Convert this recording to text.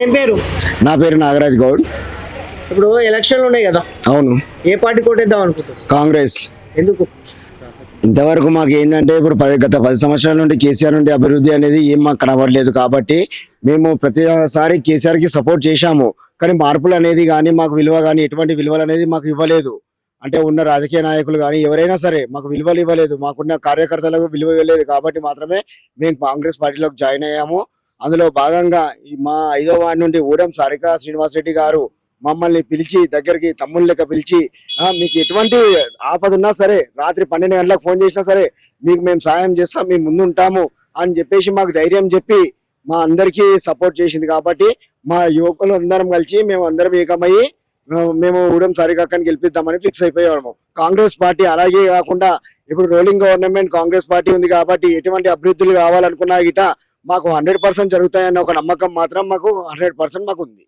ఏం పేరు? నా పేరు నాగరాజ్ గౌడ్. ఇప్పుడు ఎలక్షన్లు ఉన్నాయి కదా, అవును, ఏ పార్టీ కోటేద్దాం అనుకుంటున్నారు? కాంగ్రెస్. ఎందుకు? ఇంతవరకు మాకు ఏంటంటే ఇప్పుడు గత 10 సంవత్సరాల నుండి కేసీఆర్ నుండి అభివృద్ధి అనేది ఏం మాకు కనబడలేదు కాబట్టి మేము ప్రతిసారి కేసీఆర్ కి సపోర్ట్ చేశాము. కానీ మార్పులు అనేది కానీ మాకు విలువ కానీ ఎటువంటి విలువలు అనేది మాకు ఇవ్వలేదు. అంటే ఉన్న రాజకీయ నాయకులు కానీ ఎవరైనా సరే మాకు విలువలు ఇవ్వలేదు, మాకున్న కార్యకర్తలకు విలువ ఇవ్వలేదు కాబట్టి మాత్రమే మేము కాంగ్రెస్ పార్టీలోకి జాయిన్ అయ్యాము. అందులో భాగంగా మా 5వ వార్డు నుండి ఊడెం సారికా శ్రీనివాస్ రెడ్డి గారు మమ్మల్ని పిలిచి దగ్గరికి తమ్ముళ్ళ లెక్క పిలిచి మీకు ఎటువంటి ఆపద ఉన్నా సరే రాత్రి 12 గంటలకు ఫోన్ చేసినా సరే మీకు మేము సాయం చేస్తాం, మేము ముందు ఉంటాము అని చెప్పేసి మాకు ధైర్యం చెప్పి మా అందరికీ సపోర్ట్ చేసింది. కాబట్టి మా యువకులు అందరం కలిసి మేము అందరం ఏకమయ్యి మేము ఊడెం సారికాకని గెలిపిద్దామని ఫిక్స్ అయిపోయాము. కాంగ్రెస్ పార్టీ అలాగే కాకుండా ఇప్పుడు రోలింగ్ గవర్నమెంట్ కాంగ్రెస్ పార్టీ ఉంది కాబట్టి ఎటువంటి అభివృద్ధులు కావాలనుకున్నా గిట మాకు 100% జరుగుతాయన్న ఒక నమ్మకం మాత్రం మాకు 100% మాకు ఉంది.